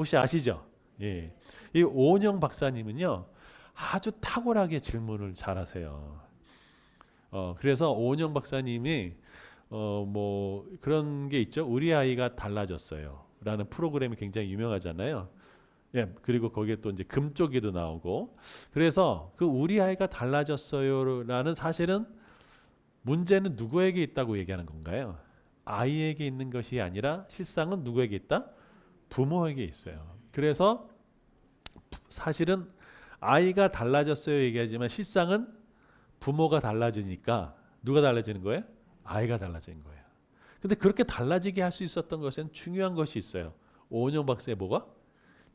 혹시 아시죠? 예. 이 오은영 박사님은요, 아주 탁월하게 질문을 잘하세요. 그래서 오은영 박사님이 뭐 그런 게 있죠. 우리 아이가 달라졌어요. 라는 프로그램이 굉장히 유명하잖아요. 예, 그리고 거기에 또 이제 금쪽이도 나오고. 그래서 그 우리 아이가 달라졌어요라는 사실은 문제는 누구에게 있다고 얘기하는 건가요? 아이에게 있는 것이 아니라 실상은 누구에게 있다? 부모에게 있어요. 그래서 사실은 아이가 달라졌어요 얘기하지만 실상은 부모가 달라지니까 누가 달라지는 거예요? 아이가 달라진 거예요. 근데 그렇게 달라지게 할 수 있었던 것은 중요한 것이 있어요. 오은영 박사의 뭐가?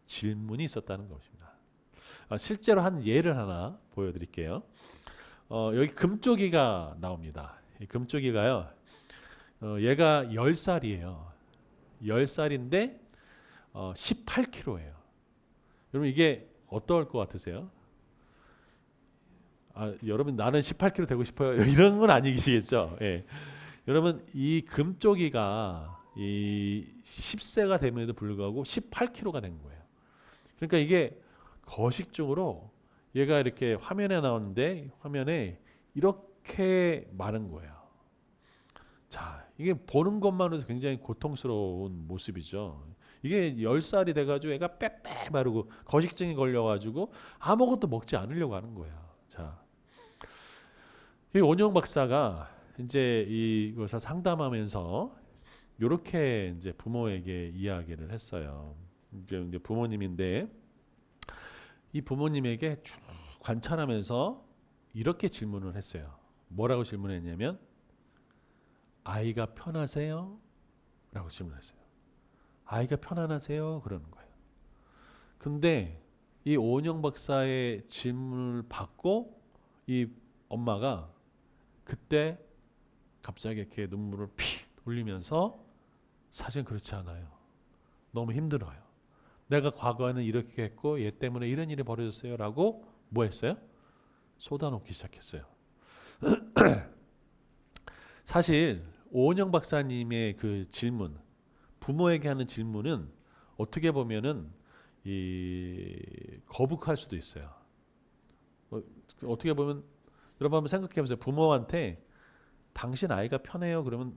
질문이 있었다는 것입니다. 실제로 한 예를 하나 보여드릴게요. 여기 금쪽이가 나옵니다. 이 금쪽이가요. 얘가 10살이에요. 10살인데 18kg예요. 여러분 이게 어떨 것 같으세요? 여러분 나는 18kg 되고 싶어요. 이런 건 아니시겠죠? 예. 여러분 이 금쪽이가 이 10세가 됨에도 불구하고 18kg가 된 거예요. 그러니까 이게 거식적으로 얘가 이렇게 화면에 나오는데 화면에 이렇게 많은 거예요. 자, 이게 보는 것만으로도 굉장히 고통스러운 모습이죠. 이게 10살이 돼가지고 애가 빼빼 마르고 거식증이 걸려가지고 아무것도 먹지 않으려고 하는 거예요. 자, 이 원영 박사가 이제 이것을 상담하면서 이렇게 이제 부모에게 이야기를 했어요. 이제 부모님인데 이 부모님에게 쭉 관찰하면서 이렇게 질문을 했어요. 뭐라고 질문했냐면 아이가 편하세요? 라고 질문했어요. 아이가 편안하세요? 그러는 거예요. 근데 이 오은영 박사의 질문을 받고 이 엄마가 그때 갑자기 이렇게 눈물을 피 흘리면서 사실은 그렇지 않아요. 너무 힘들어요. 내가 과거에는 이렇게 했고 얘 때문에 이런 일이 벌어졌어요. 라고 뭐 했어요? 쏟아놓기 시작했어요. 사실 오은영 박사님의 그 질문, 부모에게 하는 질문은 어떻게 보면은 이 거북할 수도 있어요. 어떻게 보면 여러분 한번 생각해 보세요. 부모한테 당신 아이가 편해요. 그러면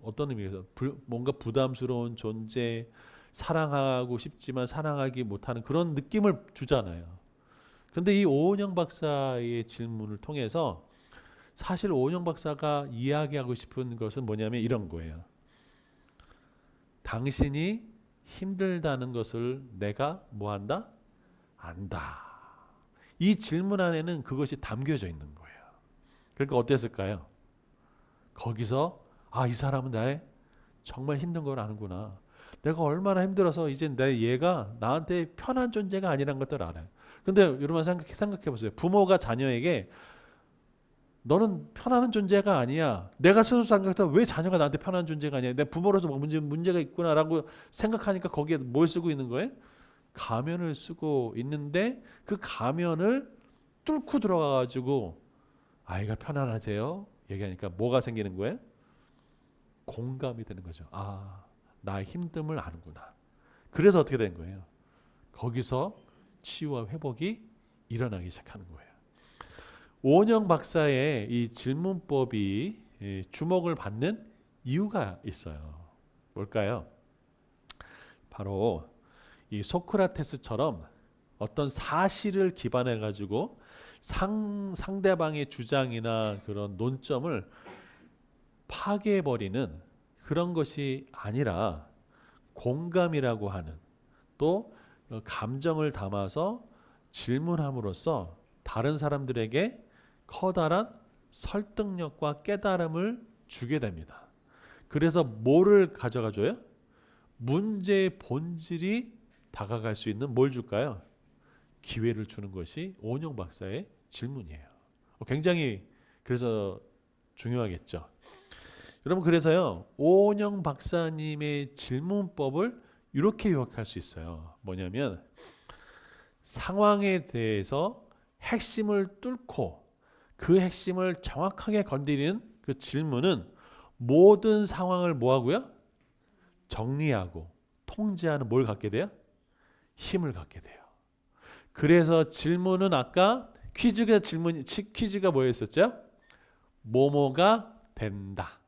어떤 의미에서 뭔가 부담스러운 존재, 사랑하고 싶지만 사랑하기 못하는 그런 느낌을 주잖아요. 근데 이 오은영 박사의 질문을 통해서 사실 오은영 박사가 이야기하고 싶은 것은 뭐냐면 이런 거예요. 당신이 힘들다는 것을 내가 뭐한다? 안다. 이 질문 안에는 그것이 담겨져 있는 거예요. 그러니까 어땠을까요? 거기서 이 사람은 나의 정말 힘든 걸 아는구나. 내가 얼마나 힘들어서 이제 내 얘가 나한테 편한 존재가 아니라는 것들 알아요. 근데 여러분 생각해 보세요. 부모가 자녀에게 너는 편안한 존재가 아니야. 내가 스스로 생각해도 왜 자녀가 나한테 편안한 존재가 아니야. 내 부모로서 뭐 문제가 있구나라고 생각하니까 거기에 뭘 쓰고 있는 거예요? 가면을 쓰고 있는데 그 가면을 뚫고 들어가가지고 아이가 편안하세요? 얘기하니까 뭐가 생기는 거예요? 공감이 되는 거죠. 나의 힘듦을 아는구나. 그래서 어떻게 된 거예요? 거기서 치유와 회복이 일어나기 시작하는 거예요. 오은영 박사의 이 질문법이 주목을 받는 이유가 있어요. 뭘까요? 바로 이 소크라테스처럼 어떤 사실을 기반해 가지고 상대방의 주장이나 그런 논점을 파괴해 버리는 그런 것이 아니라 공감이라고 하는 또 감정을 담아서 질문함으로써 다른 사람들에게 커다란 설득력과 깨달음을 주게 됩니다. 그래서 뭐를 가져가 줘요? 문제의 본질이 다가갈 수 있는 뭘 줄까요? 기회를 주는 것이 오은영 박사의 질문이에요. 굉장히 그래서 중요하겠죠. 여러분 그래서요 오은영 박사님의 질문법을 이렇게 요약할 수 있어요. 뭐냐면 상황에 대해서 핵심을 뚫고 그 핵심을 정확하게 건드리는 그 질문은 모든 상황을 뭐하고요? 정리하고 통제하는 뭘 갖게 돼요? 힘을 갖게 돼요. 그래서 질문은 아까 퀴즈가 뭐였었죠? 뭐뭐가 된다.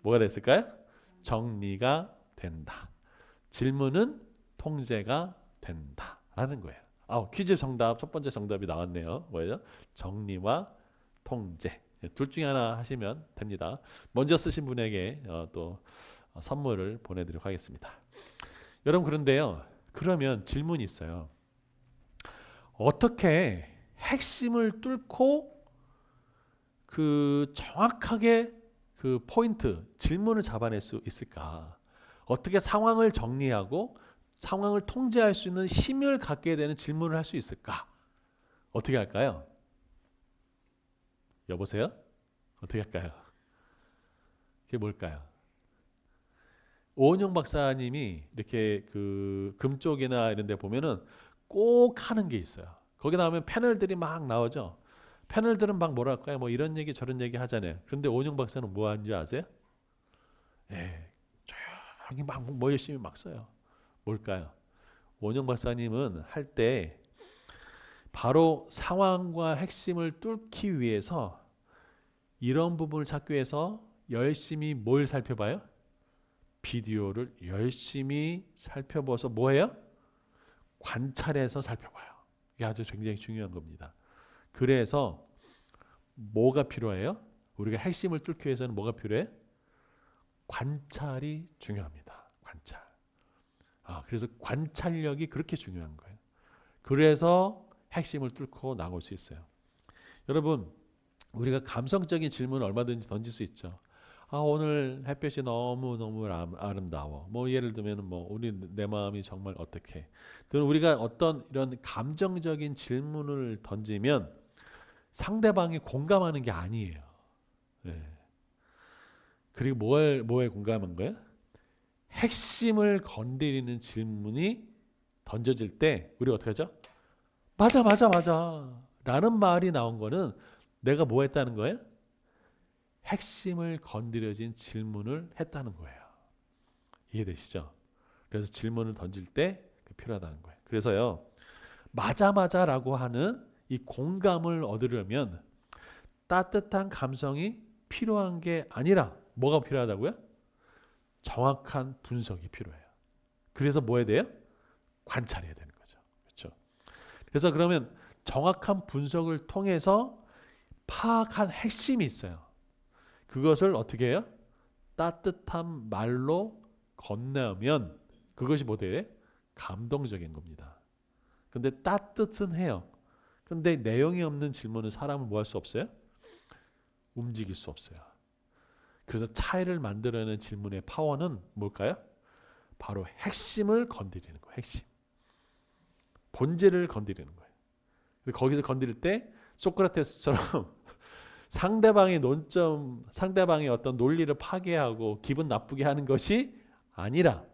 뭐가 됐을까요? 정리가 된다. 질문은 통제가 된다라는 거예요. 퀴즈 정답 첫 번째 정답이 나왔네요. 뭐예요? 정리와 통제. 둘 중에 하나 하시면 됩니다. 먼저 쓰신 분에게 또 선물을 보내드리도록 하겠습니다. 여러분 그런데요. 그러면 질문이 있어요. 어떻게 핵심을 뚫고 그 정확하게 그 포인트, 질문을 잡아낼 수 있을까? 어떻게 상황을 정리하고 상황을 통제할 수 있는 힘을 갖게 되는 질문을 할 수 있을까? 어떻게 할까요? 여보세요? 어떻게 할까요? 그게 뭘까요? 오은영 박사님이 이렇게 그 금쪽이나 이런 데 보면은 꼭 하는 게 있어요. 거기 나오면 패널들이 막 나오죠. 패널들은 막 뭐랄까요? 뭐 이런 얘기 저런 얘기 하잖아요. 그런데 오은영 박사는 뭐 하는지 아세요? 조용히 뭐 열심히 막 써요. 뭘까요? 오은영 박사님은 할 때 바로 상황과 핵심을 뚫기 위해서 이런 부분을 찾기 위해서 열심히 뭘 살펴봐요? 비디오를 열심히 살펴봐서 뭐예요? 관찰해서 살펴봐요. 이게 아주 굉장히 중요한 겁니다. 그래서 뭐가 필요해요? 우리가 핵심을 뚫기 위해서는 뭐가 필요해? 관찰이 중요합니다. 관찰. 그래서 관찰력이 그렇게 중요한 거예요. 그래서 핵심을 뚫고 나올 수 있어요. 여러분, 우리가 감성적인 질문을 얼마든지 던질 수 있죠. 오늘 햇볕이 너무 아름다워. 뭐 예를 들면 내 마음이 정말 어떻게. 우리가 어떤 이런 감정적인 질문을 던지면 상대방이 공감하는 게 아니에요. 네. 그리고 뭐에 공감한 거예요? 핵심을 건드리는 질문이 던져질 때 우리가 어떻게 하죠? 맞아 라는 말이 나온 거는 내가 뭐 했다는 거예요? 핵심을 건드려진 질문을 했다는 거예요. 이해되시죠? 그래서 질문을 던질 때 필요하다는 거예요. 그래서요. 맞아라고 하는 이 공감을 얻으려면 따뜻한 감성이 필요한 게 아니라 뭐가 필요하다고요? 정확한 분석이 필요해요. 그래서 뭐 해야 돼요? 관찰해야 되는 거죠. 그렇죠? 그래서 그러면 정확한 분석을 통해서 파악한 핵심이 있어요. 그것을 어떻게 해요? 따뜻한 말로 건네면 그것이 뭐 돼? 감동적인 겁니다. 근데 따뜻은 해요. 근데 내용이 없는 질문은 사람을 뭐 할 수 없어요? 움직일 수 없어요. 그래서 차이를 만들어내는 질문의 파워는 뭘까요? 바로 핵심을 건드리는 거예요. 핵심. 본질을 건드리는 거예요. 거기서 건드릴 때 소크라테스처럼 상대방의 어떤 논리를 파괴하고 기분 나쁘게 하는 것이 아니라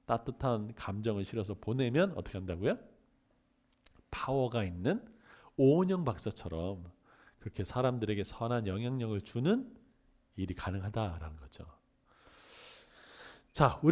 따뜻한 감정을 실어서 보내면 어떻게 한다고요? 파워가 있는 오은영 박사처럼 그렇게 사람들에게 선한 영향력을 주는 일이 가능하다라는 거죠. 자, 우리